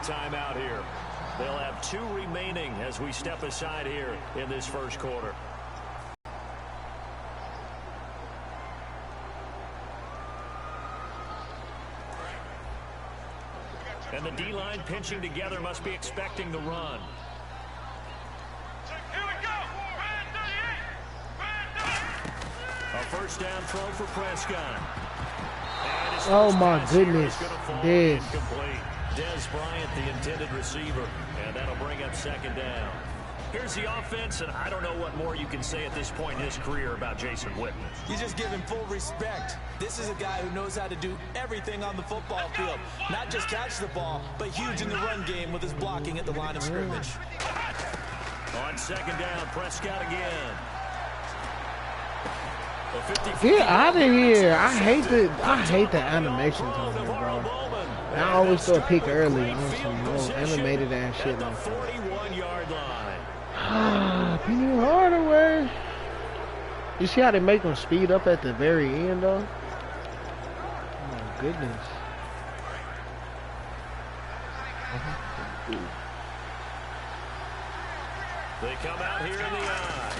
timeout here. They'll have 2 remaining as we step aside here in this first quarter. And the D-line pinching together must be expecting the run. Here we go. A first down throw for Prescott. Oh my goodness. Dez Bryant, the intended receiver, and that'll bring up second down. Here's the offense, and I don't know what more you can say at this point in his career about Jason Witten. You just give him full respect. This is a guy who knows how to do everything on the football field. Not just catch the ball, but huge in the run game with his blocking at the line of scrimmage. On second down, Prescott again. Get out of here. I hate the animations on there, bro. I always throw a peek early on some more animated ass shit like that. 41-yard line. Penny Hardaway. You see how they make them speed up at the very end, though? Oh my goodness. They come out here in the eye.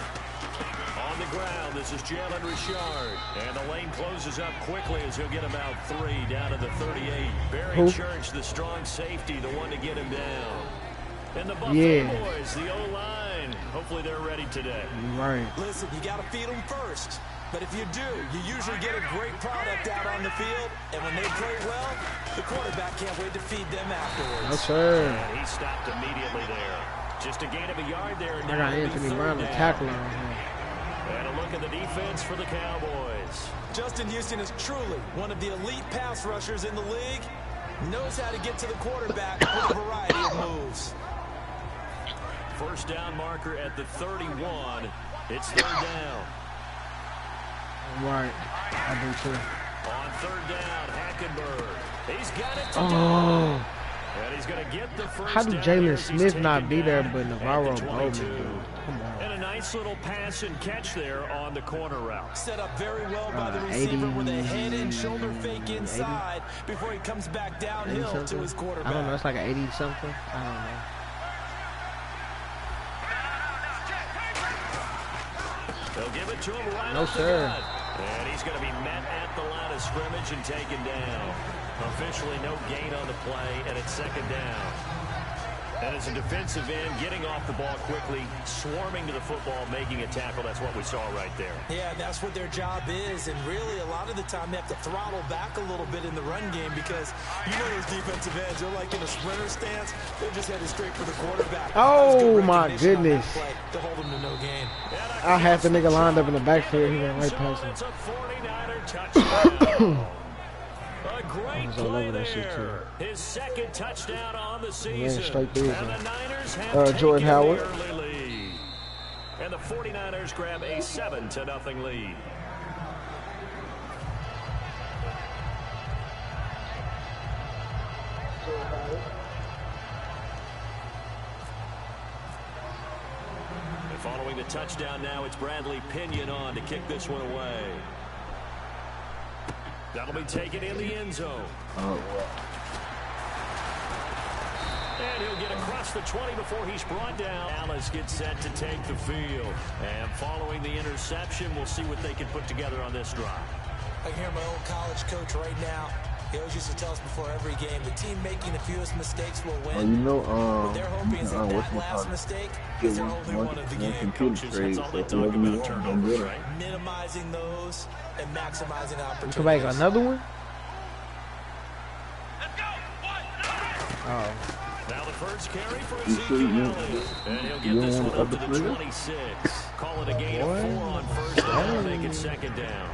On the ground, this is Jalen Richard. And the lane closes up quickly as he'll get about 3 down to the 38. Barry Church, the strong safety, the one to get him down. And the Buffalo boys, the O-line. Hopefully they're ready today. Right. Listen, you got to feed them first. But if you do, you usually get a great product out on the field. And when they play well, the quarterback can't wait to feed them afterwards. No, sir. And he stopped immediately there. Just a gain of a yard there. I got Anthony Brown to tackle him. And a look at the defense for the Cowboys. Justin Houston is truly one of the elite pass rushers in the league. Knows how to get to the quarterback with a variety of moves. First down marker at the 31. It's third down. Right. I do too. On third down, Hackenberg. He's got it to Oh. And he's going to get the first. How did Jalen Smith not be there, but Navarro Bowman? Come on. And a nice little pass and catch there on the corner route. Set up very well by the receiver with a head and shoulder fake inside before he comes back downhill to his quarterback. I don't know. It's like an 80-something. I don't know. They'll give it to him right No, off the sir. gut. And he's going to be met at the line of scrimmage and taken down. Officially no gain on the play, and it's second down. And as a defensive end, getting off the ball quickly, swarming to the football, making a tackle, that's what we saw right there. Yeah, that's what their job is, and really a lot of the time they have to throttle back a little bit in the run game because you know those defensive ends, they're like in a sprinter stance, they're just headed straight for the quarterback. Oh, my goodness. To hold them to no gain. I had the nigga lined up in the backfield. He went right past him. It's a 49er touchdown. A great play there. His second touchdown on the season. Straight through. And the Niners have Jordan Howard. the early lead. And the 49ers grab a 7-0 lead. And following the touchdown now, it's Bradley Pinion on to kick this one away. That'll be taken in the end zone. Oh. And he'll get across the 20 before he's brought down. Dallas gets set to take the field. And following the interception, we'll see what they can put together on this drive. I can hear my old college coach right now. He always used to tell us before every game, the team making the fewest mistakes will win. Oh, you know, what they're hoping is that last mistake is their only one of the game. Coaches, that's all they talk about, turnovers, right? Minimizing those and maximizing opportunities. Come back, another one? Oh. Now the first carry for Ezekiel Elliott. And he'll get this one up to the 26. Call it a gain of 4 on first down. Make it second down.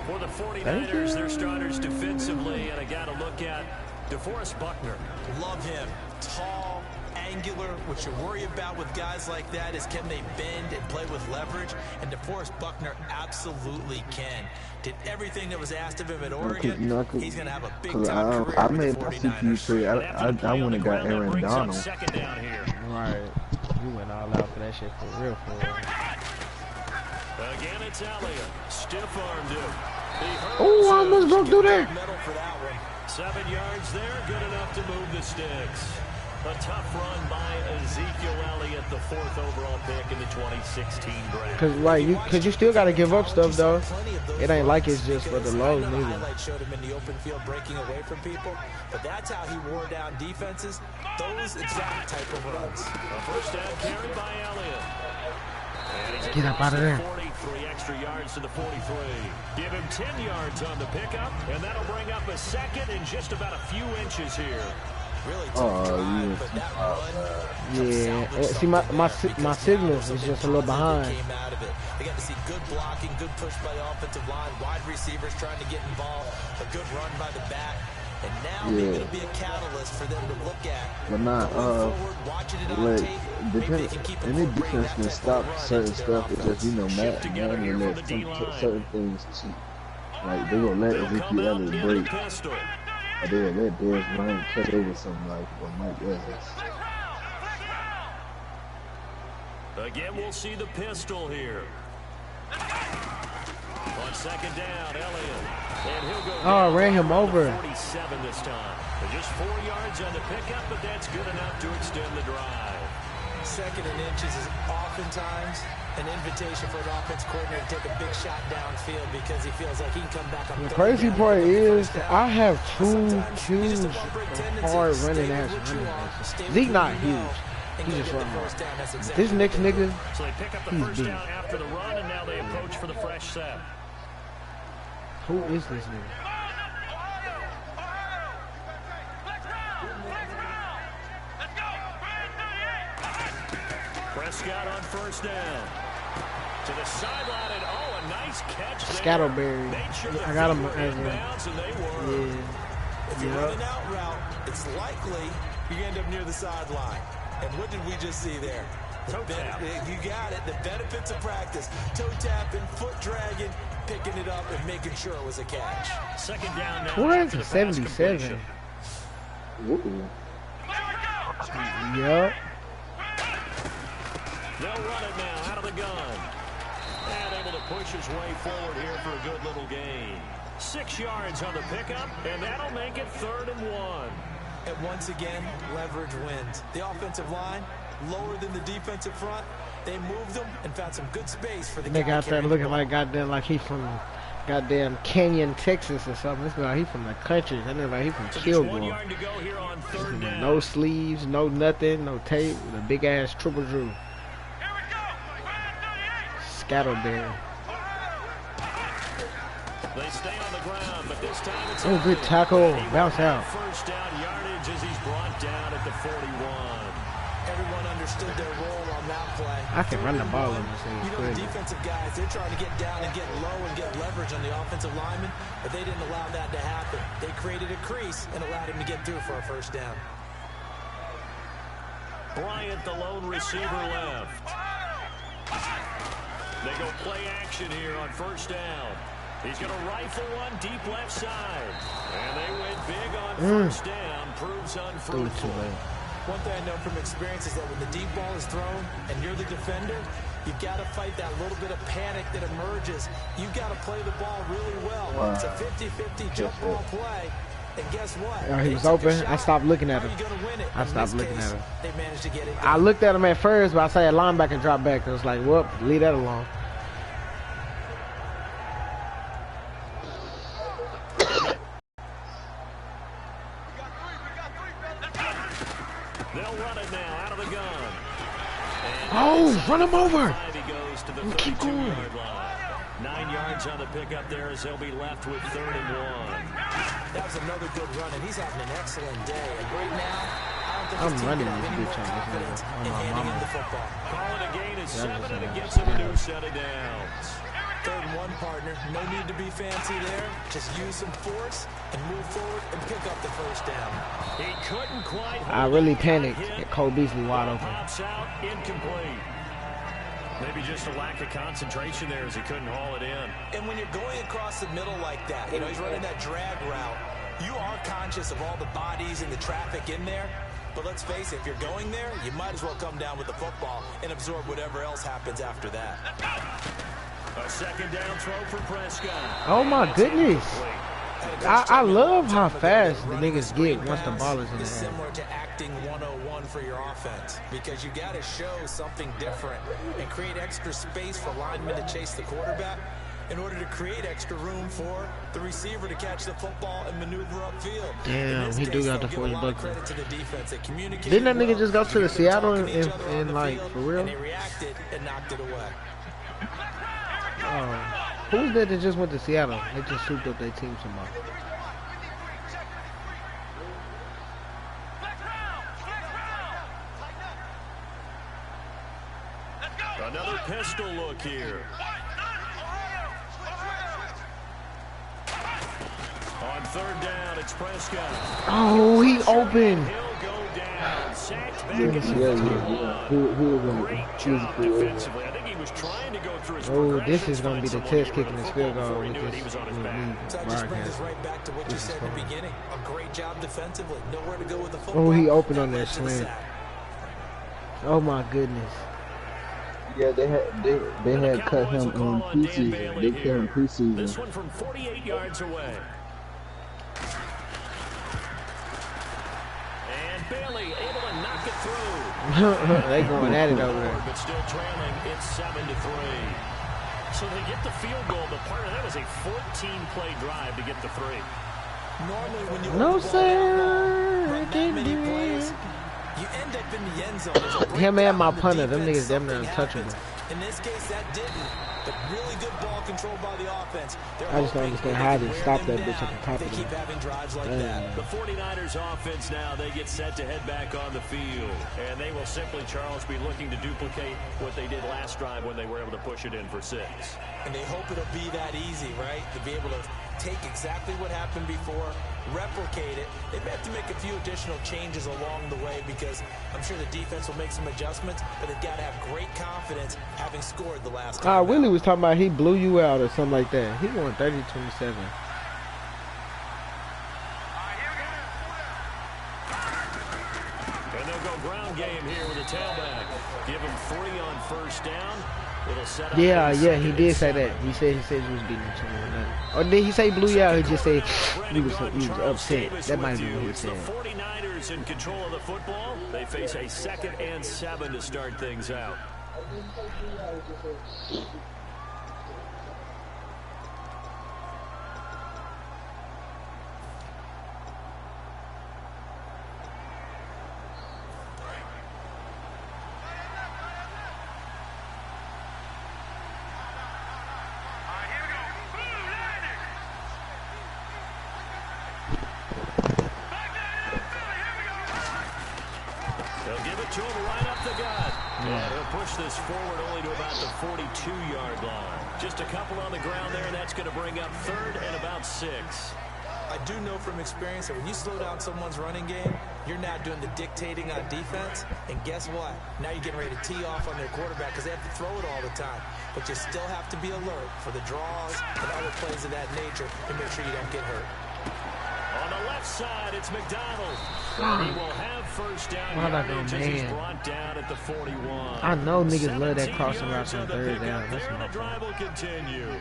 For the 49ers, their starters defensively, and I got to look at DeForest Buckner. Love him. Tall, angular. What you worry about with guys like that is can they bend and play with leverage? And DeForest Buckner absolutely can. Did everything that was asked of him at Oregon. He's going to have a big-time career I with made the my 49ers. CPU trade. I went and got Aaron Donald. Second down here. Right. You went all out for that shit for real, for real. Again, it's Elliott. Stiff-armed him. Oh, I almost broke through there. 7 yards there, good enough to move the sticks. A tough run by Ezekiel Elliott, the 4th overall pick in the 2016 draft. Cause you still gotta give up stuff though. It ain't like it's just for the low neither. Highlight showed him in the open field breaking away from people, but that's how he wore down defenses. Those exact type of runs. A first down carry by Elliott. And Get up out of there. 43 extra yards to the 43. Give him 10 yards on the pickup, and that'll bring up a second in just about a few inches here. Really tough drive, but that run yeah. See, my signal is just a little behind. Came out of it. They got to see good blocking, good push by the offensive line, wide receivers trying to get involved, a good run by the back, and now maybe it'll be a catalyst for them to look at. But not like any defense can stop certain stuff. It's just Matt will let certain things cheat. Like they will let Ezekiel Elliott break. Or they will let Dez Bryant cut over something like what Mike Evans. Again, we'll see the pistol here. On second down, Elliott. And he'll go down ran him over. 47 this time. Just 4 yards on the pickup, but that's good enough to extend the drive. Second and inches is oftentimes an invitation for an offense coordinator to take a big shot downfield because he feels like he can come back on. The crazy part is I have two huge hard running ass runners. Zeke not huge. He just run hard. This next nigga, so they pick up the first down after the run, and now they approach for the fresh set. Who is this nigga? Prescott on first down. To the sideline, and a nice catch there. Scattleberry. Sure I got him as If you're running out route, it's likely you're going to end up near the sideline. And what did we just see there? Toe tap. You got it. The benefits of practice. Toe tapping, foot dragging, picking it up, and making sure it was a catch. Second down now. 477. Ooh. Yup. They'll run it now out of the gun. And able to push his way forward here for a good little gain. 6 yards on the pickup, and that'll make it 3rd and 1. And once again, leverage wins. The offensive line, lower than the defensive front. They moved them and found some good space for the guy. They got there looking like goddamn like he's from goddamn Canyon, Texas or something. This guy, he from the country. That nigga like he from Kilgore. No sleeves, no nothing, no tape, with a big ass triple drew. Scattleberry. They stay on the ground, but this time it's good tackle. Bounce out. First down yardage as he's brought down at the 41. Everyone understood their role on that play. I can run the ball in this thing. The defensive guys, they're trying to get down and get low and get leverage on the offensive lineman, but they didn't allow that to happen. They created a crease and allowed him to get through for a first down. Bryant, the lone receiver, left. They go play action here on first down. He's going to rifle one deep left side. And they went big on first down. Proves unfruitful. One thing I know from experience is that when the deep ball is thrown and you're the defender, you've got to fight that little bit of panic that emerges. You've got to play the ball really well. Wow. It's a 50-50 jump ball play. And guess what? He was open. I stopped looking at him. They managed to get it. I looked at him at first, but I saw a linebacker drop back. I was like, well, leave that alone. They'll run it now out of the gun. Oh, run him over. Keep going. 9 yards on the pickup there as they'll be left with 3rd and 1. That was another good run, and he's having an excellent day. And right now, I I'm don't think running this bitch on confidence in handing him the football. Calling a gain is 7, and it gets him a new set of downs. 3rd and 1, partner. No need to be fancy there. Just use some force and move forward and pick up the first down. He couldn't quite. I really panicked at Cole Beasley wide open. Pops out, incomplete. Maybe just a lack of concentration there as he couldn't haul it in. And when you're going across the middle like that, he's running that drag route, you are conscious of all the bodies and the traffic in there. But let's face it, if you're going there, you might as well come down with the football and absorb whatever else happens after that. A second down throw for Prescott. Oh, my goodness. I love how fast the niggas get once the ball is in the air. Similar to acting 101 for your offense, because you got to show something different and create extra space for linemen to chase the quarterback in order to create extra room for the receiver to catch the football and maneuver upfield. Damn, he do got the 40 bucks. Didn't that nigga just go to the Seattle and like, for real? And they reacted and knocked it away. Who's that just went to Seattle? They just souped up their team some more. Another pistol look here. On third down, it's Prescott. Oh, he open. He'll go down. Sacked back Yeah. Great job defensively. I think he was trying to go through his this is going to be the test kicking this field goal with he was on his back. So that just brings us right back to what you said in the beginning. A great job defensively. Nowhere to go with the football. Oh, he opened on that slant. Oh my goodness. Yeah, they had cut him in preseason. They cut him preseason. This one from 48 yards away. And Bailey able to knock it through. They going at it over there. But still trailing, it's 7-3. So they get the field goal, but part of that was a 14-play drive to get the 3. Normally when you No, sir. run that many plays, you end up in the end zone. Him and my punter, them niggas damn near untouchable. In this case, that didn't. But really good ball control by the offense. I just don't understand how they stop that bitch at the top of They keep them. having drives like that. The 49ers offense now, they get set to head back on the field. And they will simply, Charles, be looking to duplicate what they did last drive when they were able to push it in for 6. And they hope it'll be that easy, right? To be able to take exactly what happened before, replicate it. They may have to make a few additional changes along the way because I'm sure the defense will make some adjustments, but they've got to have great confidence having scored the last time. Willie was talking about he blew you out or something like that. He won 30-27. And they'll go ground game here with a tailback. Give him 3 on first down. It'll set up Yeah, he did say that. He said he was beating him. Or did he say blew you out? He just said he was upset. That might be what he It's said. the 49ers in control of the football. They face a 2nd and 7 to start things out. To him right up the gut. And he'll push this forward only to about the 42-yard line. Just a couple on the ground there, and that's going to bring up 3rd and about 6. I do know from experience that when you slow down someone's running game, you're not doing the dictating on defense. And guess what? Now you're getting ready to tee off on their quarterback because they have to throw it all the time. But you still have to be alert for the draws and other plays of that nature to make sure you don't get hurt. On the left side, it's McDonald. He will have first down yardage as he's brought down at the 41. I know niggas love that crossing route on 3rd down. That's the drive will continue.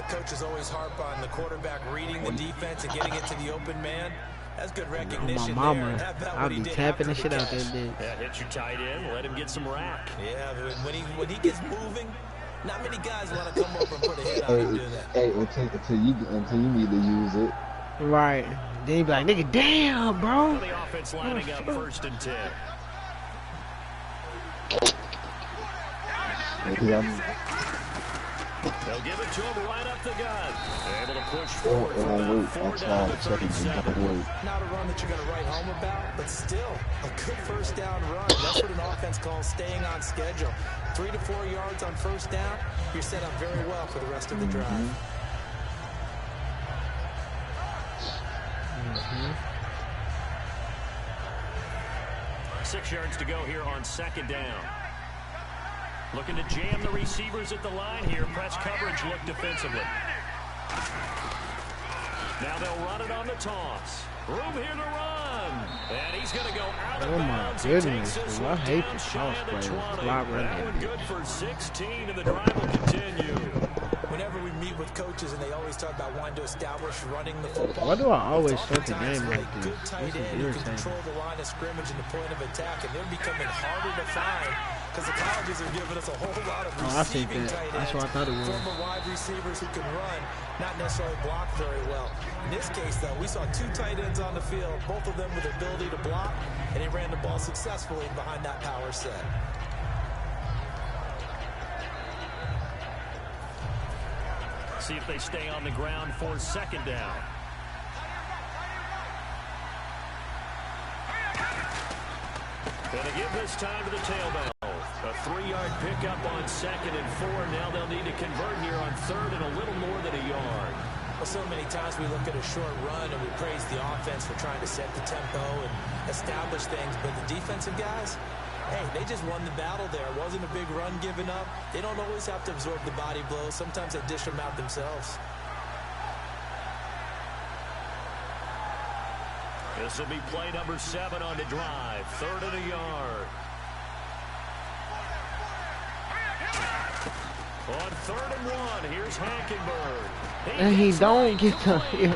Coaches always harp on the quarterback reading the defense and getting it to the open man. That's good recognition. My mama, I'll be tapping the shit out that bitch. Yeah, hit your tight end, let him get some rack. Yeah, when he gets moving, not many guys want to come over and put a hit on him and do that. Hey, until you need to use it. Right. Then you be like, nigga, damn, bro. The offense lining up 1st and 10. They'll give it to him right up the gut. Able to push forward for about 4 down to 37. Not a run that you're going to write home about, but still a good first down run. That's what an offense calls staying on schedule. 3 to 4 yards on first down, you're set up very well for the rest of the drive. 6 yards to go here on 2nd down. Looking to jam the receivers at the line here. Press coverage look defensively. Now they'll run it on the toss. Room here to run. And he's going to go out of bounds. Oh my goodness. I hate the toss players. That one good for 16, and the drive will continue. whenever we meet with coaches and they always talk about wanting to establish running the football. Why do I always start the game like this? Good tight end who can control the line of scrimmage and the point of attack, and they're becoming harder to find because the colleges are giving us a whole lot of receiving tight ends. That's what I thought it was. Former wide receivers who can run, not necessarily block very well. In this case, though, we saw 2 tight ends on the field, both of them with the ability to block, and he ran the ball successfully behind that power set. See if they stay on the ground for second down. Gonna give this time to the tailback. A 3-yard pickup on 2nd and 4. Now they'll need to convert here on 3rd and a little more than a yard. Well, so many times we look at a short run and we praise the offense for trying to set the tempo and establish things, but the defensive guys, hey, they just won the battle there. It wasn't a big run given up. They don't always have to absorb the body blows. Sometimes they dish them out themselves. This will be play number 7 on the drive. 3rd and a yard. On 3rd and 1, here's Hackenberg. And he don't get the... And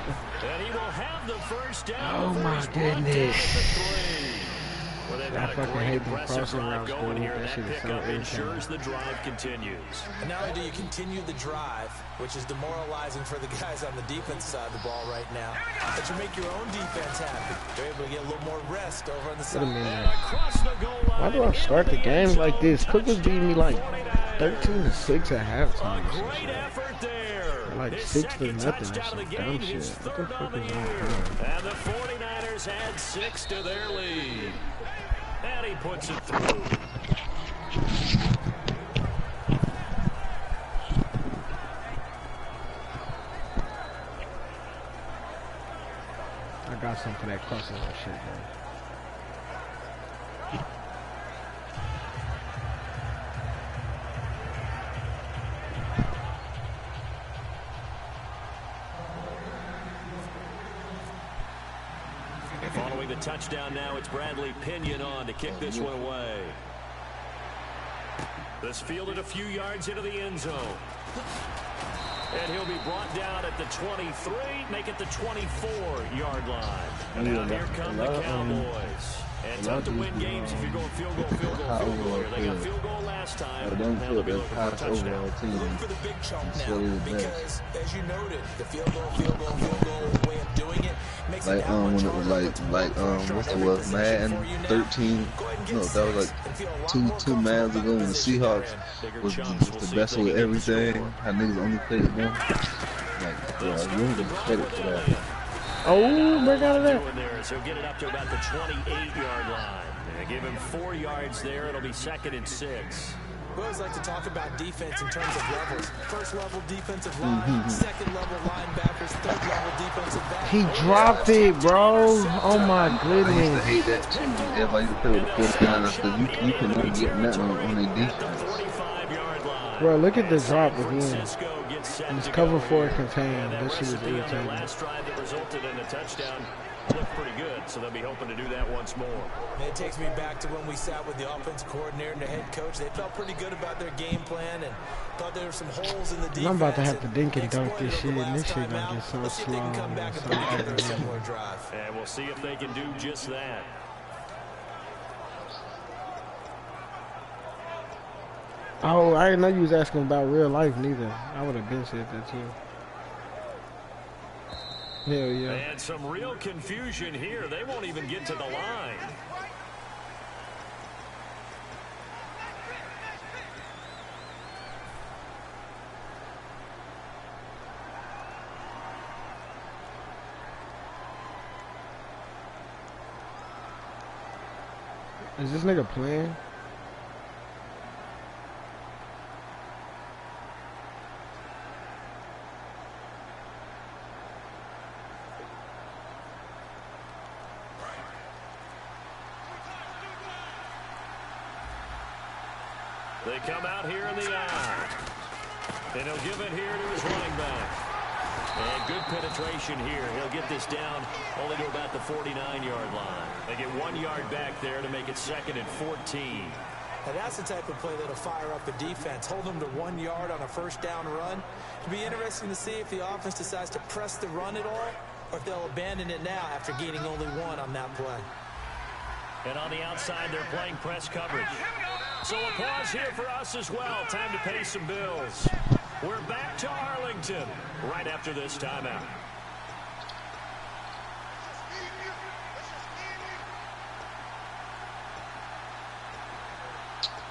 he will have the first down. Oh my goodness. Well, they've I got a fucking great hate them aggressive crossing drive routes, going dude. here. That That shit is so pickup ensures irritating. the drive continues. And not only do you continue the drive, which is demoralizing for the guys on the defense side of the ball right now, but you make your own defense happy. They're able to get a little more rest over on the side. Why do I start the game like this? Cook was beating me like 13-6 at halftime. Great effort there. Like 6-0. That's some dumb shit. What the fuck is wrong with him? And the 49ers add 6 to their lead. And he puts it through. I got some for that crossover shit, bro. Following the touchdown now, it's Bradley Pinion on to kick this one away. This fielded a few yards into the end zone. And he'll be brought down at the 23, make it the 24-yard line. And now here come the Cowboys. And tough to win games if you're going field goal. They got field goal last time. Now they'll be looking for a touchdown. Look for the big chunk now, because as you noted, the field goal way of doing it makes it that much harder. When it was what's it was, Madden 13, no, that was like two Mads ago when the Seahawks was the best with everything. How niggas only played one. Like, you don't get credit for that. Oh, break out of there. So he'll get it up to about the 28-yard line. They give him 4 yards there. It'll be 2nd and 6. We always like to talk about defense in terms of levels. First level defensive line, second level linebackers, third level defensive back. He dropped it, bro. Oh my goodness. I used to hate that too. Everybody used to play with the 49ers because you can never get nothing on their defense. Bro, look at the drop again. It's cover 4 contained. This shit is irritating. Last drive that resulted in a touchdown looked pretty good, so they'll be hoping to do that once more. And it takes me back to when we sat with the offensive coordinator and the head coach. They felt pretty good about their game plan and thought there were some holes in the defense. I'm about to have to dink and dunk this shit, and this shit gonna get so slow. And we'll see if they can do just that. Oh, I didn't know you was asking about real life neither. I would have been said that too. Hell yeah. And some real confusion here. They won't even get to the line. Is this nigga playing? They come out here in the eye. And he'll give it here to his running back. And good penetration here. He'll get this down only to about the 49-yard line. They get 1 yard back there to make it 2nd and 14. Now that's the type of play that'll fire up the defense. Hold them to 1 yard on a first down run. It'll be interesting to see if the offense decides to press the run at all, or if they'll abandon it now after gaining only 1 on that play. And on the outside, they're playing press coverage. So a pause here for us as well. Time to pay some bills. We're back to Arlington right after this timeout.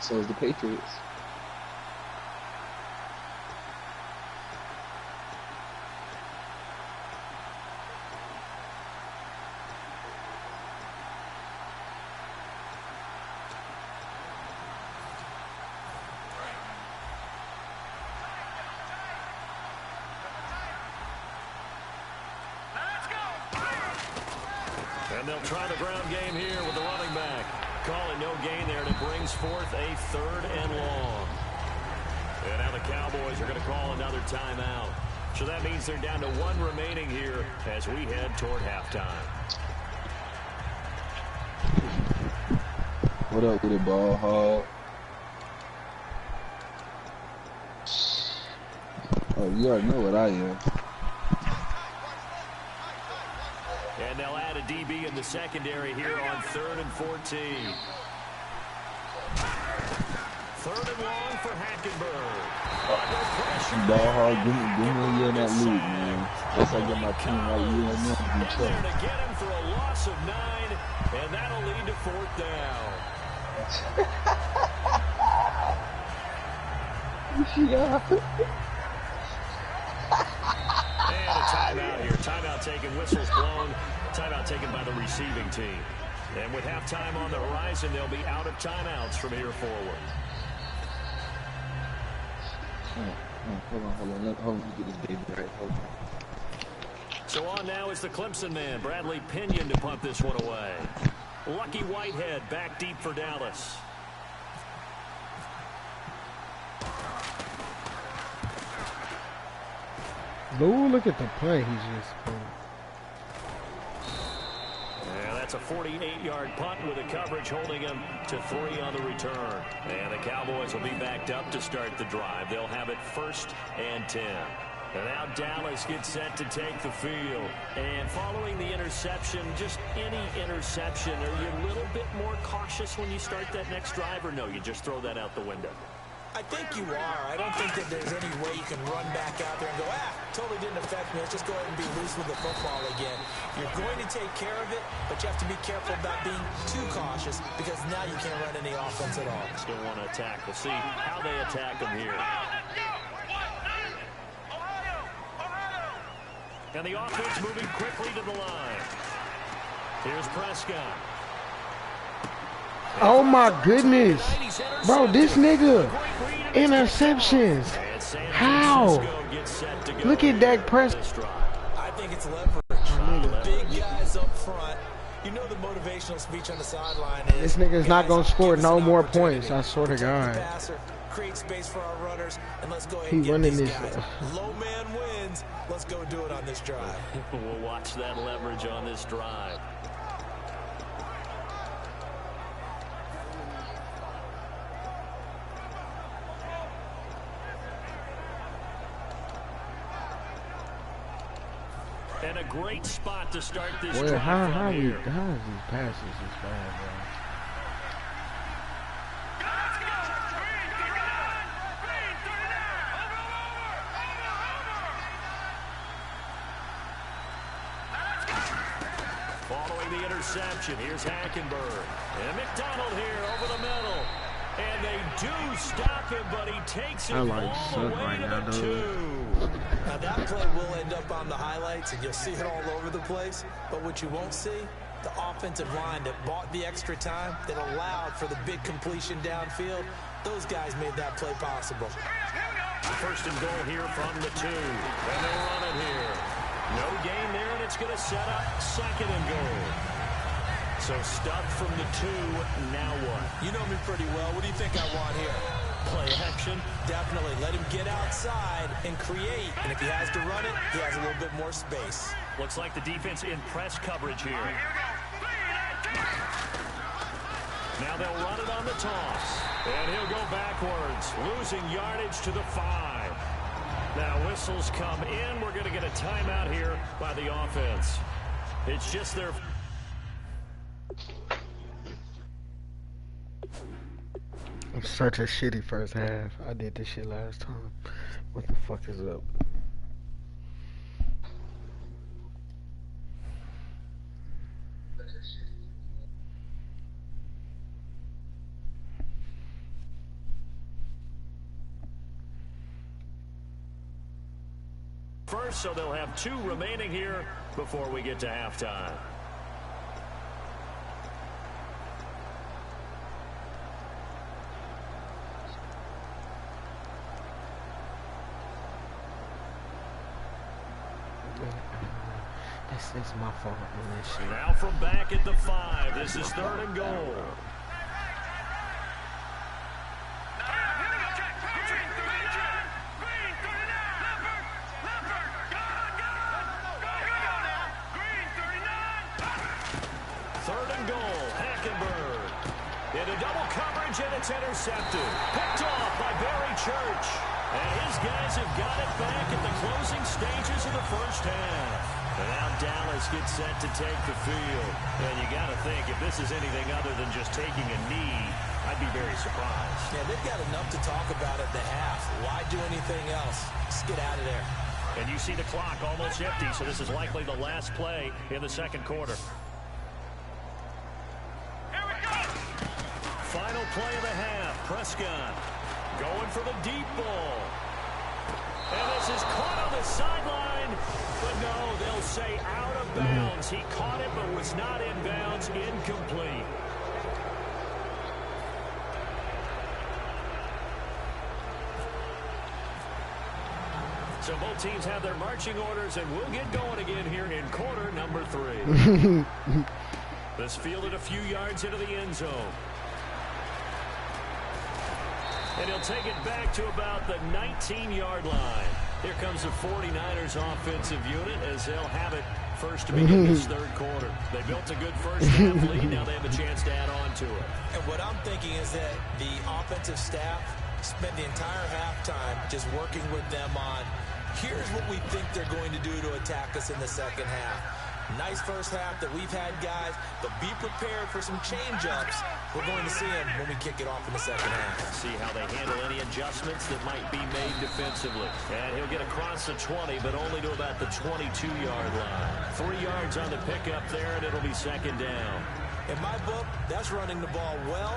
So is the Patriots. And they'll try the ground game here with the running back. Call it no gain there, and it brings forth a 3rd and long. And now the Cowboys are going to call another timeout. So that means they're down to 1 remaining here as we head toward halftime. What up with it, ball hog? Oh, you already know what I am. And they'll add a DB in the secondary here on 3rd and 14. 3rd and long for Hackenberg. Ball hog, give me a year in that league, man. That's how I get my team right year and then to get him for a loss of 9, and that'll lead to 4th down. Yeah. And a timeout here. Timeout taken, whistles blown. Timeout taken by the receiving team. And with halftime on the horizon, they'll be out of timeouts from here forward. Hold on. Let me get this baby right. Hold on. So on now is the Clemson man, Bradley Pinion, to punt this one away. Lucky Whitehead back deep for Dallas. Ooh, look at the play he just pulled. Yeah, that's a 48-yard punt with a coverage holding him to 3 on the return. And the Cowboys will be backed up to start the drive. They'll have it 1st and 10. And now Dallas gets set to take the field. And following the interception, just any interception, are you a little bit more cautious when you start that next drive, or no, you just throw that out the window? I think you are. I don't think that there's any way you can run back out there and go, totally didn't affect me. Let's just go ahead and be loose with the football again. You're going to take care of it, but you have to be careful about being too cautious because now you can't run any offense at all. Still want to attack. We'll see how they attack them here. And the offense moving quickly to the line. Here's Prescott. Oh my goodness. Bro, this nigga. Interceptions. How? Look at Dak Prescott. I think it's leverage. Big guys up front. You know the motivational speech on the sideline is, this nigga's not going to score no more points, I swear to God. Create space for our runners, and let's go ahead He and get running these this guys. Low man wins. Let's go do it on this drive. We'll watch that leverage on this drive. And a great spot to start this drive. How is these passes this bad, bro? Following the interception, here's Hackenberg. And McDonald here over the middle. And they do stop him, but he takes it all the way to the 2. Now that play will end up on the highlights, and you'll see it all over the place. But what you won't see, the offensive line that bought the extra time, that allowed for the big completion downfield, those guys made that play possible. 1st and goal here from the 2. And they'll run it here. No gain there, and it's going to set up 2nd and goal. So stuffed from the 2, now what? You know me pretty well. What do you think I want here? Play action? Definitely. Let him get outside and create. And if he has to run it, he has a little bit more space. Looks like the defense in press coverage here. Now they'll run it on the toss. And he'll go backwards, losing yardage to the 5. Now whistles come in. We're going to get a timeout here by the offense. It's just their... Such a shitty first half. I did this shit last time. What the fuck is up? First, so they'll have 2 remaining here before we get to halftime. That's my fault on this shit. Now from back at the 5, this is 3rd and goal. It's intercepted. Picked off by Barry Church. And his guys have got it back at the closing stages of the first half. And now Dallas gets set to take the field. And you got to think, if this is anything other than just taking a knee, I'd be very surprised. Yeah, they've got enough to talk about at the half. Why do anything else? Just get out of there. And you see the clock almost empty, so this is likely the last play in the second quarter. Final play of the half. Prescott going for the deep ball. And this is caught on the sideline. But no, they'll say out of bounds. He caught it but was not in bounds. Incomplete. So both teams have their marching orders, and we'll get going again here in quarter number 3. This fielded a few yards into the end zone. And he'll take it back to about the 19-yard line. Here comes the 49ers offensive unit as they'll have it first to begin this third quarter. They built a good first half lead. Now they have a chance to add on to it. And what I'm thinking is that the offensive staff spent the entire halftime just working with them on, here's what we think they're going to do to attack us in the second half. Nice first half that we've had, guys, but be prepared for some change-ups. We're going to see them when we kick it off in the second half. See how they handle any adjustments that might be made defensively. And he'll get across the 20, but only to about the 22-yard line. 3 yards on the pickup there, and it'll be second down. In my book, that's running the ball well,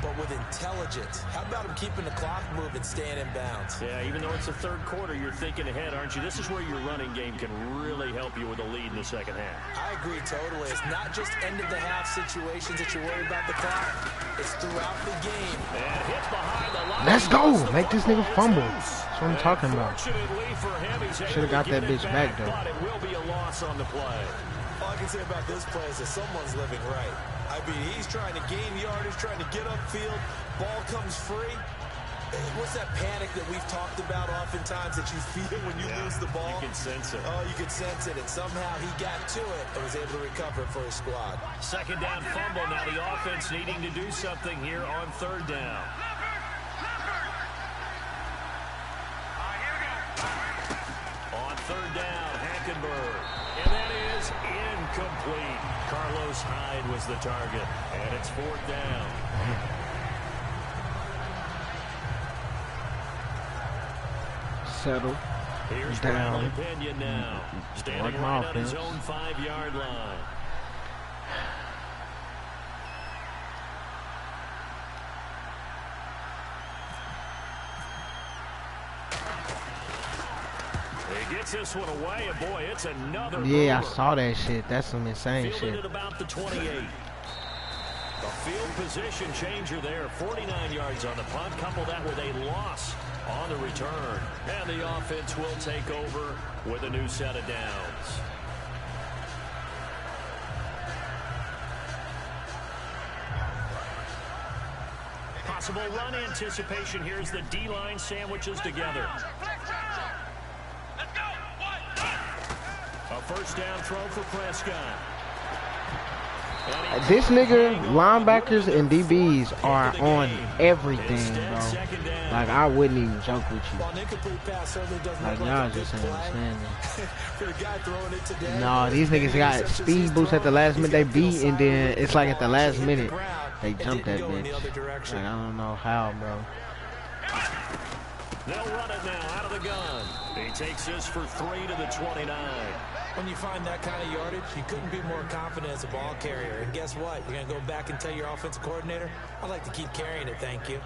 but with intelligence. How about him keeping the clock moving, staying in bounds? Yeah, even though it's the third quarter, you're thinking ahead, aren't you? This is where your running game can really help you with a lead in the second half. I agree totally. It's not just end-of-the-half situations that you're worried about the clock. It's throughout the game. And hit behind the line. Let's go. Make this nigga fumble. That's what I'm talking about. Should have got that bitch back, though. But it will be a loss on the play. All I can say about this play is that someone's living right. I mean, he's trying to gain yardage, trying to get upfield. Ball comes free. What's that panic that we've talked about oftentimes that you feel when you lose the ball? You can sense it. Oh, you can sense it. And somehow he got to it and was able to recover for his squad. Second down fumble. Now the offense needing to do something here on third down. On third down, Hackenberg. And that is incomplete. Carlos Hyde was the target. And it's fourth down. Settle. Here's down. Bradley Pinion now. Standing right on his own 5-yard line. He gets this one away, and boy, it's another. Yeah, I saw that shit. That's some insane shit. At about the 28. The field position changer there. 49 yards on the punt. Couple that with a loss on the return. And the offense will take over with a new set of downs. Possible run anticipation. Here's the D-line sandwiches together. A first down throw for Prescott. This nigga, linebackers and DBs are on everything, bro. Like, I wouldn't even joke with you. Like, y'all just ain't understanding. No, these niggas got speed boosts at the last minute. They beat, and then it's like at the last minute, they jumped that bitch. Like, I don't know how, bro. They'll run it now out of the gun. He takes this for 3 to the 29. When you find that kind of yardage, you couldn't be more confident as a ball carrier. And guess what? You're going to go back and tell your offensive coordinator, I'd like to keep carrying it, thank you.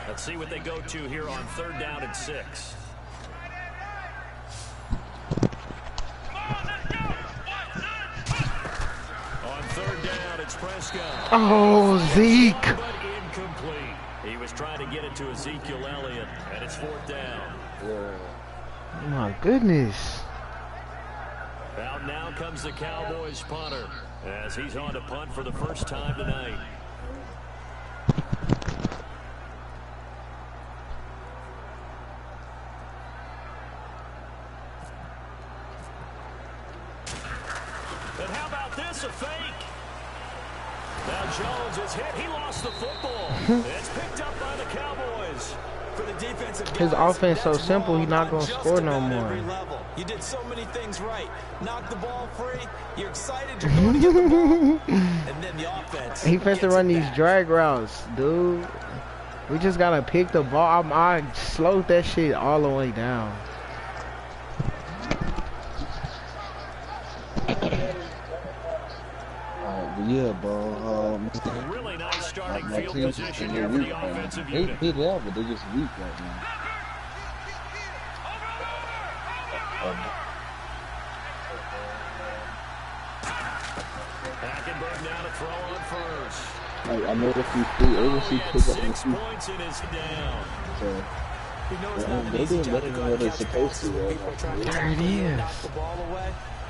Let's see what they go to here on 3rd down and 6. On 3rd down, it's Prescott. Oh, Zeke. But incomplete. He was trying to get it to Ezekiel Elliott, and it's 4th down. Oh, my goodness. Out now comes the Cowboys punter, as he's on to punt for the first time tonight. And how about this, a fake? Now Jones is hit. He lost the football. It's picked up by the Cowboys. For the defensive guys, his offense so simple, he's not going to score no more. You did so many things right. Knock the ball free. You're excited. You're going to get the ball. And then the offense. He supposed to run these drag routes, dude. We just got to pick the ball. I slowed that shit all the way down. Yeah, bro. Really nice starting field position here for the offensive unit. They there, but they're just weak right now. Hackenberg now to throw on first. Like, I know if you see pick up 6 points and is down. So, they're doing better than what they're supposed to. There it is.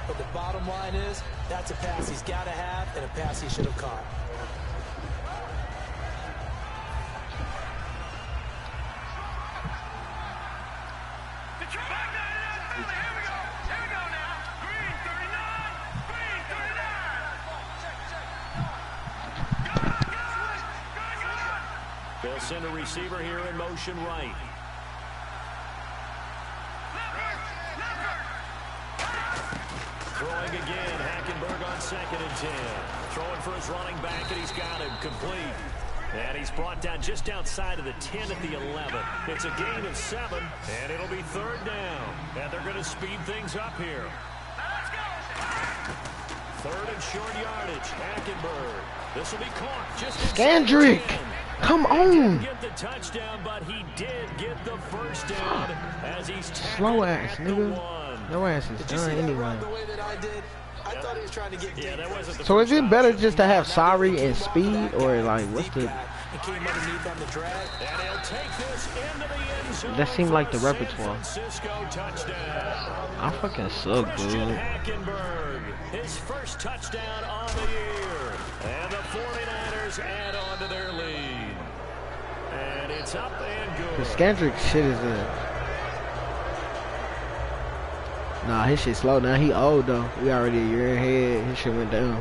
But the bottom line is, that's a pass he's got to have and a pass he should have caught. They'll send a receiver here in motion right. Throwing again, Hackenberg on 2nd and 10. Throwing for his running back, and he's got him complete. And he's brought down just outside of the 10 at the 11. It's a gain of 7, and it'll be 3rd down. And they're going to speed things up here. 3rd and short yardage, Hackenberg. This will be caught just Scandrick, come on. He didn't get the touchdown, but he did get the first down as he's slow ass, nigga. No ass is done anyway. So is it better just to have sorry and speed, or like what's the? That seemed like the repertoire. I fucking suck, dude. His first touchdown on the year, and the 49ers add on to their lead. And it's up and good. The Scandrick shit is Nah, his shit slow now. He old though. We already a year ahead. His shit went down.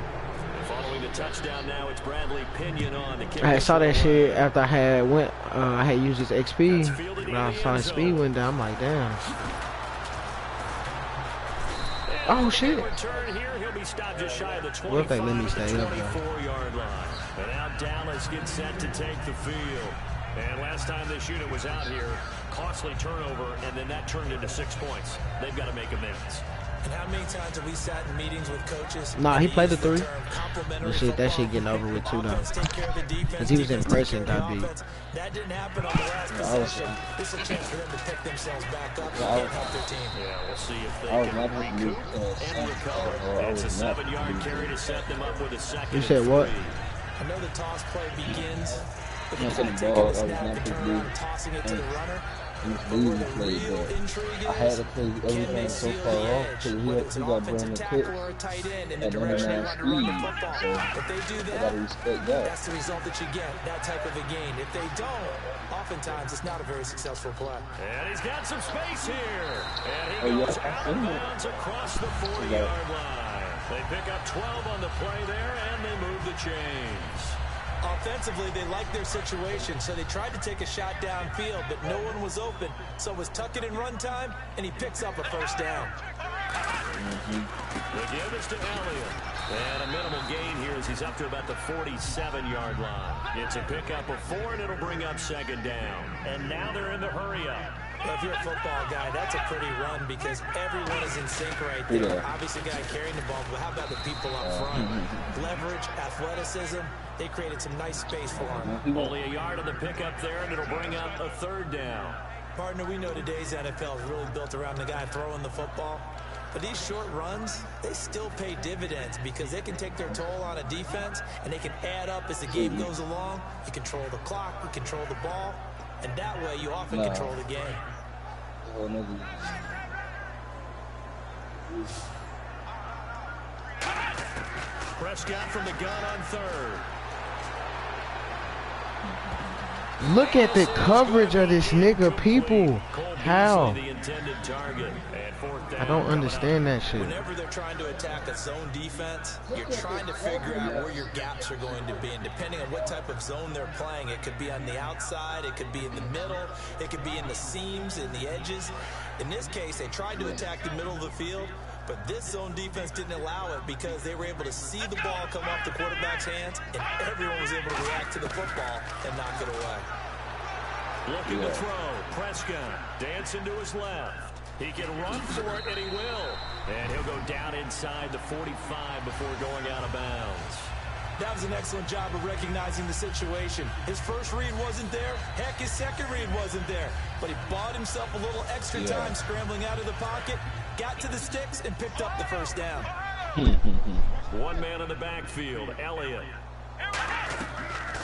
Following the touchdown now, it's Bradley Pinion on the kick. I saw that shit after I had used this XP. When I saw his speed went down, I'm like, damn. Oh shit. What if they let me stay up there? And now Dallas gets set to take the field. And last time this unit was out here, costly turnover, and then that turned into 6 points. They've got to make amends. And how many times have we sat in meetings with coaches? Nah, he played the 3. That shit getting over with too though. Cause he was in person, got beat. That didn't happen on the last possession. This is a chance for them to pick themselves back up and help their team. Yeah, we'll see if they can recoup and recover. It's a 7-yard carry to set them up with a second. You said what? I know the toss play begins. I'm not the ball. I was not tossing it to the runner. He's leading the play, but I had to play everything so far off because he got Brandon Pitts at 99 speed, so I gotta respect that. That's the result that you get, that type of a gain. If they don't, oftentimes it's not a very successful play. And he's got some space here. And he goes out of bounds across the 40-yard line. They pick up 12 on the play there, and they move the chains. Offensively, they liked their situation, so they tried to take a shot downfield, but no one was open. So it was tuck it in run time, and he picks up a first down. The give is to Elliott. And a minimal gain here as he's up to about the 47-yard line. It's a pickup of 4, and it'll bring up second down. And now they're in the hurry-up. Well, if you're a football guy, that's a pretty run because everyone is in sync right there. Yeah. Obviously, the guy carrying the ball, but how about the people up front? Leverage, athleticism, they created some nice space for him. Only a yard on the pickup there, and it'll bring up a third down. Partner, we know today's NFL is really built around the guy throwing the football. But these short runs, they still pay dividends because they can take their toll on a defense, and they can add up as the game goes along. You control the clock, you control the ball, and that way you often control the game. Prescott from the gun on third. Look at the coverage of this nigga, people. How? I don't understand that shit. Whenever they're trying to attack a zone defense, you're trying to figure out where your gaps are going to be. And depending on what type of zone they're playing, it could be on the outside, it could be in the middle, it could be in the seams, in the edges. In this case, they tried to attack the middle of the field, but this zone defense didn't allow it because they were able to see the ball come off the quarterback's hands, and everyone was able to react to the football and knock it away. Looking to throw. Prescott dancing to his left. He can run for it, and he will. And he'll go down inside the 45 before going out of bounds. That was an excellent job of recognizing the situation. His first read wasn't there. Heck, his second read wasn't there. But he bought himself a little extra time scrambling out of the pocket, got to the sticks, and picked up the first down. One man in the backfield, Elliott.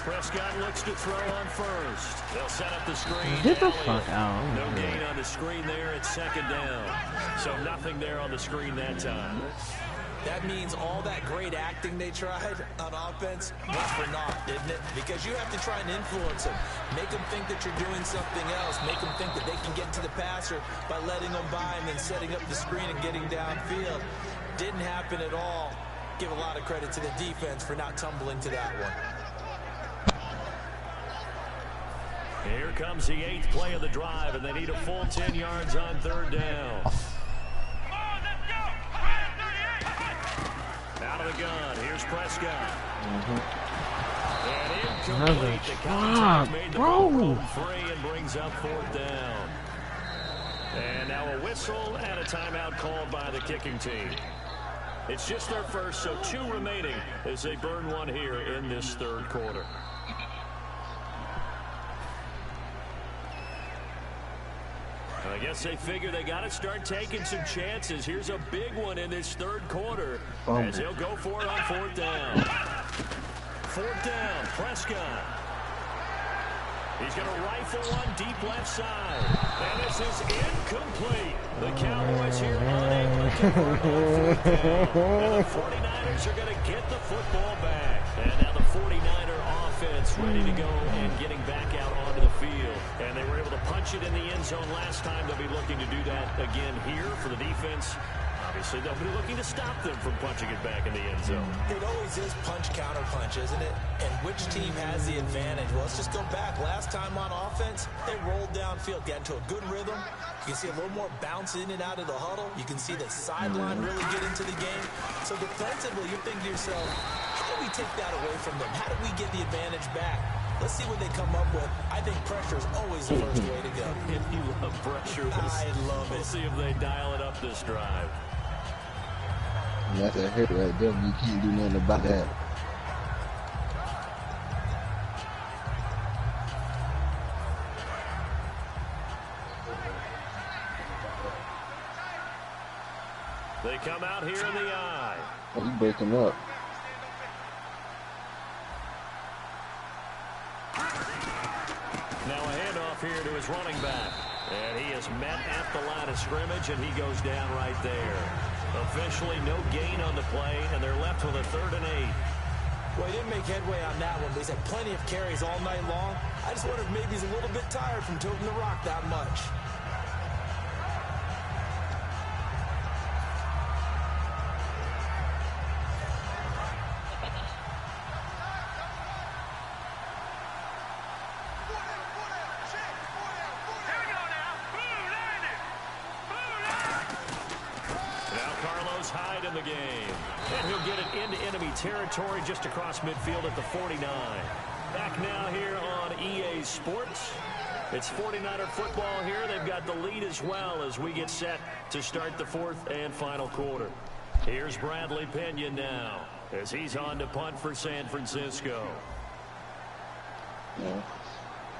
Prescott looks to throw on first. They'll set up the screen. Get the fuck out. No gain on the screen there. It's second down. So nothing there on the screen that time. That means all that great acting they tried on offense was for naught, didn't it? Because you have to try and influence them. Make them think that you're doing something else. Make them think that they can get to the passer by letting them by and then setting up the screen and getting downfield. Didn't happen at all. Give a lot of credit to the defense for not tumbling to that one. Here comes the 8th play of the drive, and they need a full 10 yards on third down. Out of the gun, here's Prescott. And incomplete. The contact made the ball free and brings up fourth down. And now a whistle and a timeout called by the kicking team. It's just their first, so 2 remaining as they burn one here in this third quarter. I guess they figure they got to start taking some chances. Here's a big one in this third quarter as he'll go for it on fourth down. Fourth down, Prescott. He's going to rifle one deep left side. And this is incomplete. The Cowboys here unable to convert on fourth down. And the 49ers are going to get the football back. And now the 49er offense ready to go and getting back out onto the field. And they were able to punch it in the end zone last time. They'll be looking to do that again here for the defense. Obviously, they'll be looking to stop them from punching it back in the end zone. It always is punch-counter-punch, isn't it? And which team has the advantage? Well, let's just go back. Last time on offense, they rolled downfield, got into a good rhythm. You can see a little more bounce in and out of the huddle. You can see the sideline really get into the game. So defensively, you're thinking to yourself, how do we take that away from them? How do we get the advantage back? Let's see what they come up with. I think pressure is always the first way to go. If you love pressure, I love it. We'll see if they dial it up this drive. That's a hit right there. You can't do nothing about that. They come out here in the eye. Oh, you breaking up. Now a handoff here to his running back. And he is met at the line of scrimmage, and he goes down right there. Officially no gain on the play, and they're left with a 3rd and 8. Well, he didn't make headway on that one, but he's had plenty of carries all night long. I just wonder if maybe he's a little bit tired from toting the rock that much. In the game, and he'll get it into enemy territory just across midfield at the 49. Back now here on EA Sports. It's 49er football here. They've got the lead as well as we get set to start the 4th and final quarter. Here's Bradley Pinion now as he's on to punt for San Francisco. Yeah.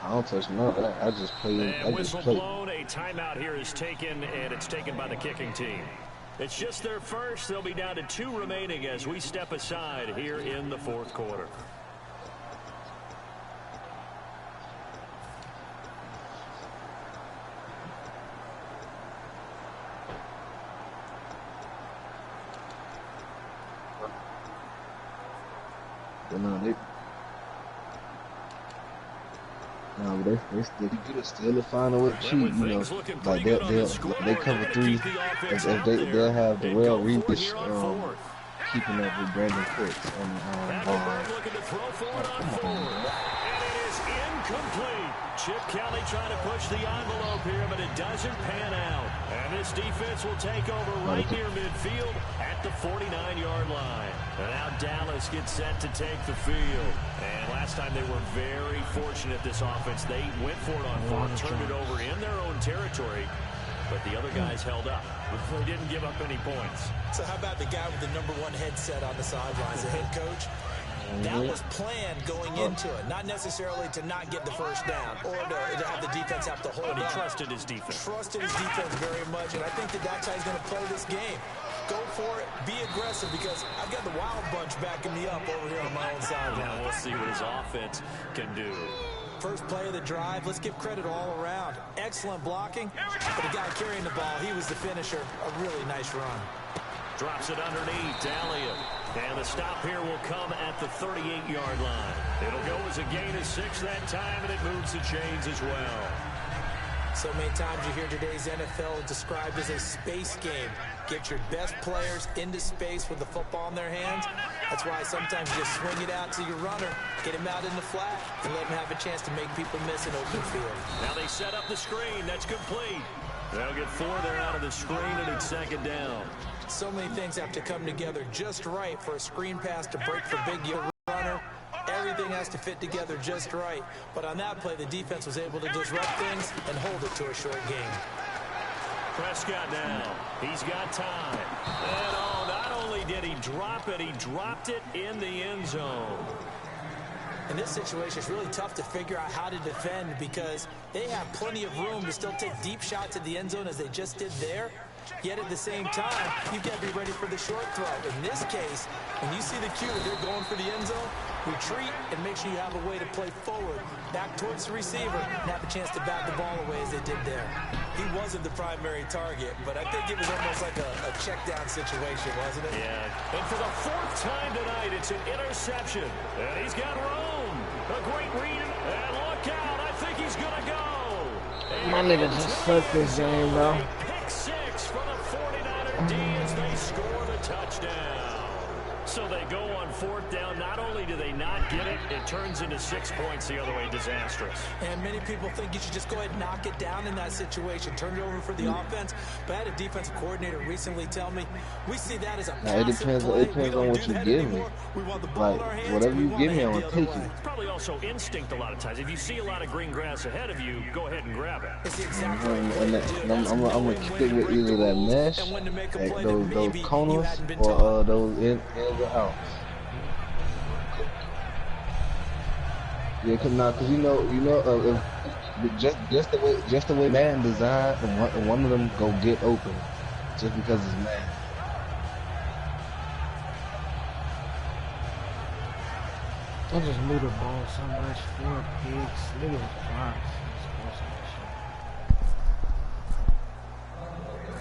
I don't touch none of that. I just play. And whistle blown. A timeout here is taken, and it's taken by the kicking team. It's just their first. They'll be down to 2 remaining as we step aside here in the 4th quarter. No, they still find a way to cheat, you know. Like they cover 3 if they'll have the Darrell Revis keeping up with Brandon Cooks on ball. And it is incomplete. Chip Kelly trying to push the envelope here, but it doesn't pan out. And this defense will take over right near midfield at the 49-yard line. And now Dallas gets set to take the field. And last time they were very fortunate, this offense. They went for it on 4th, turned it over in their own territory. But the other guys held up. They didn't give up any points. So how about the guy with the #1 headset on the sidelines, the head coach? That was planned going into it, not necessarily to not get the first down or to have the defense have to hold But he up. Trusted his defense. Trusted his defense very much, and I think that's how he's going to play this game. Go for it, be aggressive, because I've got the wild bunch backing me up over here on my own side. Now we'll see what his offense can do. First play of the drive, let's give credit all around. Excellent blocking, but the guy carrying the ball, he was the finisher. A really nice run. Drops it underneath to Elliott. And the stop here will come at the 38-yard line. It'll go as a gain of 6 that time, and it moves the chains as well. So many times you hear today's NFL described as a space game. Get your best players into space with the football in their hands. That's why sometimes you just swing it out to your runner, get him out in the flat, and let him have a chance to make people miss an open field. Now they set up the screen. That's complete. They'll get 4 there out of the screen, and it's 2nd down. So many things have to come together just right for a screen pass to break for big runner. Everything has to fit together just right. But on that play, the defense was able to disrupt things and hold it to a short game. Prescott now. He's got time. And not only did he drop it, he dropped it in the end zone. In this situation, it's really tough to figure out how to defend because they have plenty of room to still take deep shots at the end zone as they just did there. Yet at the same time, you've got to be ready for the short throw. In this case, when you see the cue that they're going for the end zone, retreat and make sure you have a way to play forward, back towards the receiver, and have a chance to bat the ball away as they did there. He wasn't the primary target, but I think it was almost like a check down situation, wasn't it? Yeah. And for the 4th time tonight, it's an interception. And he's got room. A great read. And look out. I think he's going to go. My nigga just sucked this game, bro. Pick 6 for the 49er D as they score the touchdown. So they go on 4th down. Not only do they not get it, it turns into 6 points the other way. Disastrous. And many people think you should just go ahead and knock it down in that situation. Turn it over for the offense. But I had a defensive coordinator recently tell me, we see that as a passive play. It depends on what you give me. We want the ball in our hands. Whatever you give me, I'm going to take it. It's probably also instinct a lot of times. If you see a lot of green grass ahead of you, go ahead and grab it. It's the exact right I'm going to stick with either that mesh, like those corners, or those in the house. Yeah, cause you know, just the way man designed, and one of them go get open, just because it's man. I just moved the ball so much. 4 picks. Nigga was fine.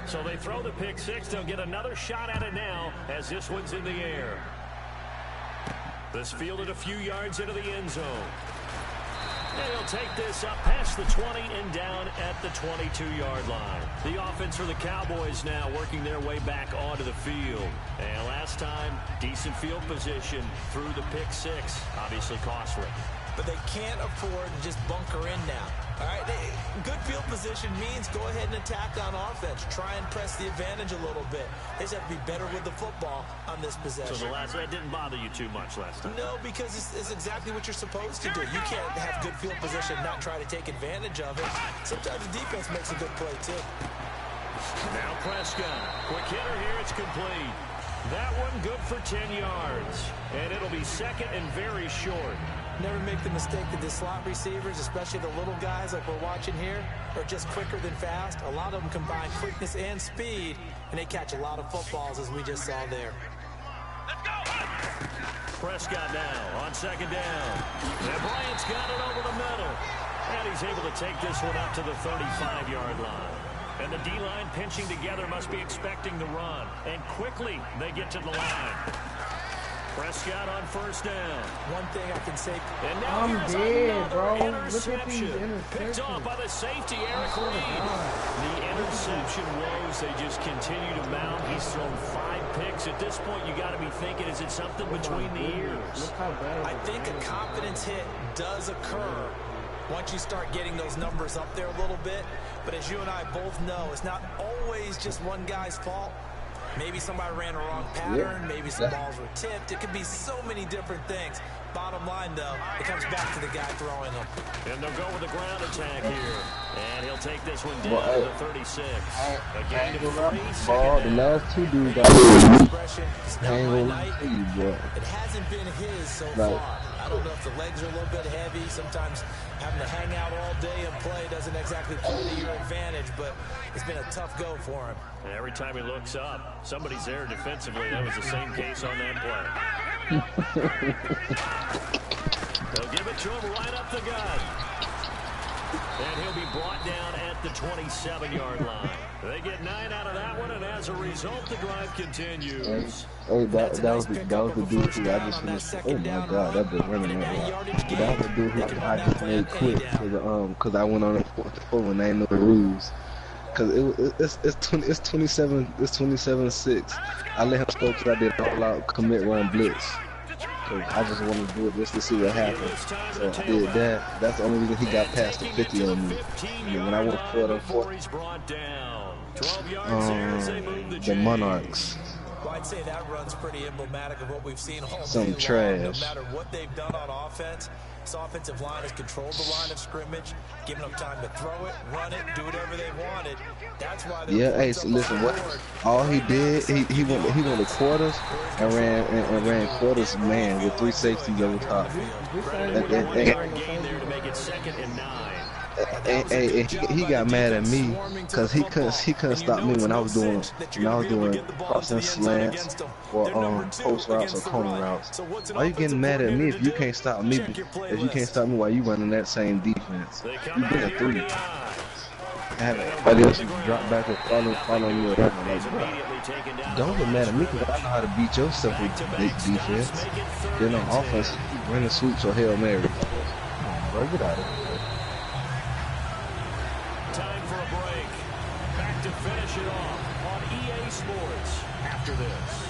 So they throw the pick six. They'll get another shot at it now as this one's in the air. This fielded a few yards into the end zone. And he'll take this up past the 20 and down at the 22-yard line. The offense for the Cowboys now working their way back onto the field. And last time, decent field position through the pick six. Obviously costly. But they can't afford to just bunker in now. All right, good field position means go ahead and attack on offense. Try and press the advantage a little bit. They just have to be better with the football on this possession. So that didn't bother you too much last time? No, because it's exactly what you're supposed to do. You can't have good field position and not try to take advantage of it. Sometimes the defense makes a good play, too. Now Prescott. Quick hitter here. It's complete. That one good for 10 yards. And it'll be second and very short. Never make the mistake that the slot receivers, especially the little guys like we're watching here, are just quicker than fast. A lot of them combine quickness and speed, and they catch a lot of footballs, as we just saw there. Let's go! Prescott now on second down. And Bryant's got it over the middle. And he's able to take this one up to the 35-yard line. And the D-line pinching together must be expecting the run. And quickly they get to the line. Prescott on first down. One thing I can say. And now I'm dead, bro. Interception. Look at these interceptions. Picked off by the safety, Eric Reed. The interception woes, they just continue to mount. He's thrown 5 picks. At this point, you got to be thinking, is it something between the ears? I think a confidence hit does occur once you start getting those numbers up there a little bit. But as you and I both know, it's not always just one guy's fault. Maybe somebody ran a wrong pattern. Maybe some balls were tipped. It could be so many different things. Bottom line, though, it comes back to the guy throwing them. And they'll go with the ground attack here. And he'll take this one down to the 36. Again to 3. The last 2 dudes got it hasn't been his so far. I don't know if the legs are a little bit heavy. Sometimes having to hang out all day and play doesn't exactly play to your advantage, but it's been a tough go for him. And every time he looks up, somebody's there defensively. That was the same case on that play. They'll give it to him right up the gut. And he'll be brought down at the 27-yard line. They get 9 out of that one, and as a result, the drive continues. Hey, that was the dude who I just finished. Oh my God, that been running that route. That was the dude who I just made quick because I went on it when they know the rules. Because it's 27-6. I let him score because I did all out commit run blitz. So I just wanted to do it just to see what happened. So I did that. That's the only reason he got past the 50 on me. And when I went for the Monarchs. Well, I'd say that run's pretty emblematic of what we've seen all some day trash. long. No matter what they've done on offense, this offensive line has controlled the line of scrimmage, given them time to throw it, run it, do whatever they wanted. That's why they're hey, so listen, what all he did, he went the quarters and ran quarters man with 3 safeties over top. And he got mad at me because he couldn't stop me when I was doing crossing slants or post routes or corner routes. Why you getting mad at me if you can't stop me? If you can't stop me while you running that same defense, you get a 3. Have everybody else drop back and follow you around. Like, don't get mad at me because I know how to beat your simple defense. Then on offense, running sweeps or Hail Mary. Bro, get out of here. Time for a break. Back to finish it off on EA Sports after this.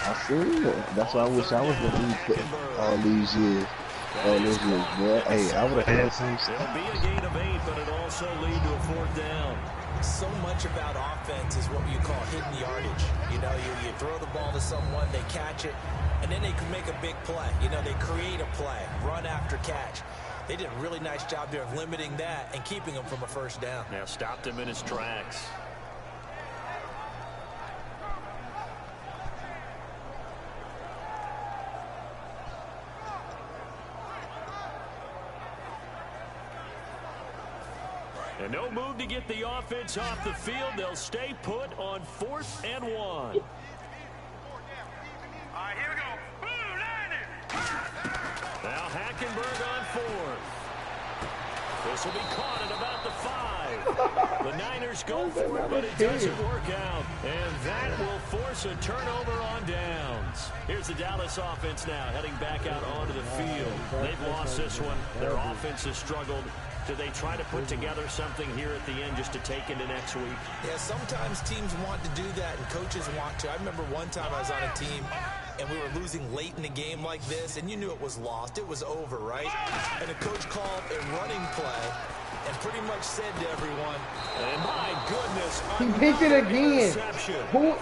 I see it. That's why I wish I was the lead all these years. Boy. Hey, I would have had some stuff. It'll be a gain of 8, but it'll also lead to a 4th down. So much about offense is what you call hidden yardage. You know, you throw the ball to someone, they catch it, and then they can make a big play. You know, they create a play, run after catch. They did a really nice job there of limiting that and keeping him from a first down. Now stopped him in his tracks. No move to get the offense off the field. They'll stay put on 4th and 1. All right, here we go. Now Hackenberg on 4th. This will be caught at about the 5. The Niners go for it, but it doesn't work out. And that will force a turnover on downs. Here's the Dallas offense now heading back out onto the field. They've lost this one. Their offense has struggled. Do they try to put together something here at the end just to take into next week? Yeah, sometimes teams want to do that and coaches want to. I remember one time I was on a team and we were losing late in a game like this, and you knew it was lost. It was over, right? And the coach called a running play and pretty much said to everyone, and my goodness, he picked it again. Who?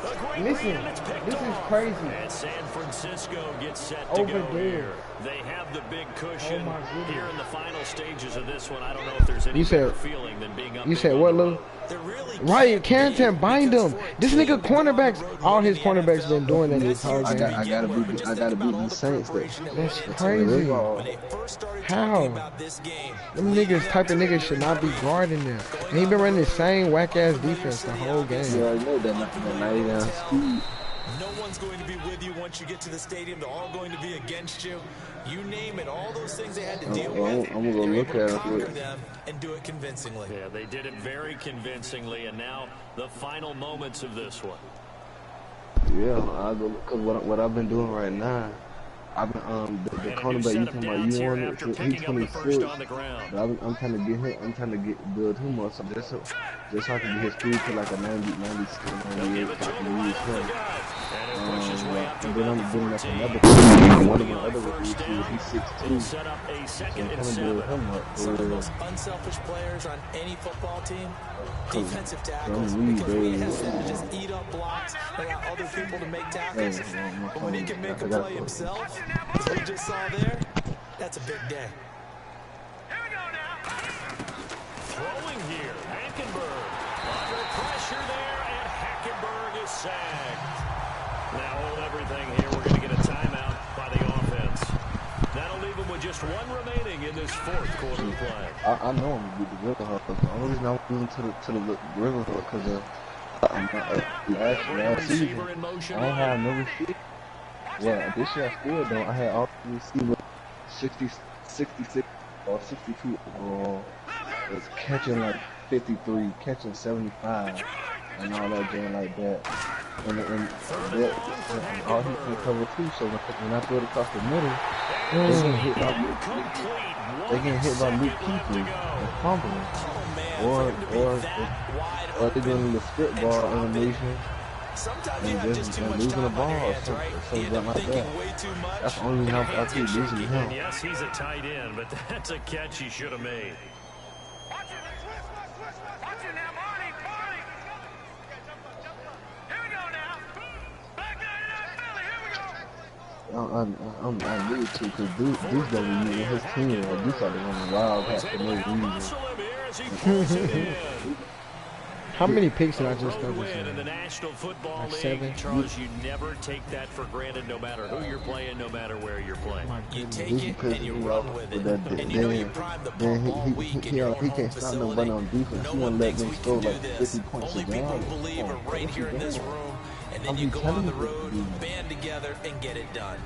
Listen, this is crazy. And San Francisco gets set to go here. They have the big cushion here in the final stages of this one. I don't know if there's any better feeling than being up. You said what, Lou? Right, Carrington, bind him. This nigga cornerbacks, all his cornerbacks been doing that this whole game. I gotta beat the Saints. That's crazy. How? Them niggas, type of niggas should not be guarding them. And he been running the same whack ass defense the whole game. You already know that 90 speed. No one's going to be with you once you get to the stadium. They're all going to be against you. You name it, all those things they had to deal with. I'm gonna look at it them and do it convincingly. Yeah, they did it very convincingly, and now the final moments of this one. Yeah, I go because what I've been doing right now. I've been the cornerback you talking about, you want it? He's 26. But I'm trying to get him. I'm trying to build him up, so just so I can get his speed to like a 90, 96, 98. So I can use him. And then I'm doing like another one of my other rookies. He's 6'2". So I'm trying to build him up. Some of the most unselfish players on any football team, defensive tackles, really because we ask them to just eat up blocks, allow other people to make tackles. But when he can make a play himself, as we just saw there, that's a big day. Here we go now. Throwing here, Hackenberg under pressure there, and Hackenberg is sacked. Now hold everything here. We're going to get a timeout by the offense. That'll leave them with just one remaining in this 4th quarter play. I know I'm gonna beat the River Hawk. The only reason I went to the River Hawk because last season I don't have no receiver. Well, this year I still don't. I had all the receivers 66 or 62 overall. Was catching like 53, catching 75, and all that game like that. And all he can cover too. So when I throw it across the middle, they get hit by Luke Kuechly and fumbling, or they're doing the spit ball animation and just losing the ball or something like that. That's the only reason I keep losing him. Yes, he's a tight end, but that's a catch he should have made. Watch it now, Barney. Here we go now. Back 99 Philly, here we go. I need to because Deuce got me in his team. Like, Deuce started running wild for no reason. How many picks did I just go in the National Football League, 7? Charles, you never take that for granted no matter who you're playing, no matter where you're playing. You take it and you run with it. And you know you prime the pump all week in your own can't stop nobody on defense. No He one won't let thinks them we score can do like this. 50 points a Only people game. who believe are right here in this room. And then you go on the road, band together, and get it done.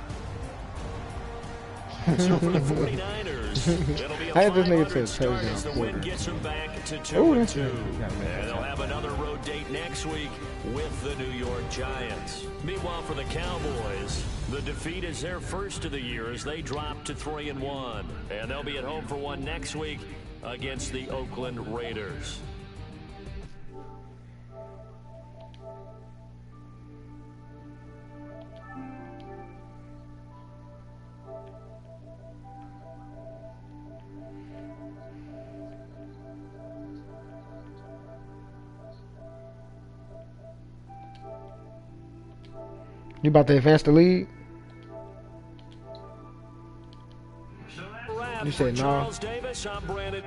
So for the 49ers, it'll be a I had this nigga to 500 start touchdown as the win gets them back to 2-2. Ooh, that's And good. they'll have another road date next week with the New York Giants. Meanwhile, for the Cowboys, the defeat is their first of the year as they drop to 3-1. And they'll be at home for one next week against the Oakland Raiders. You about to advance the league? You said no. Charles Davis, I'm Brandon.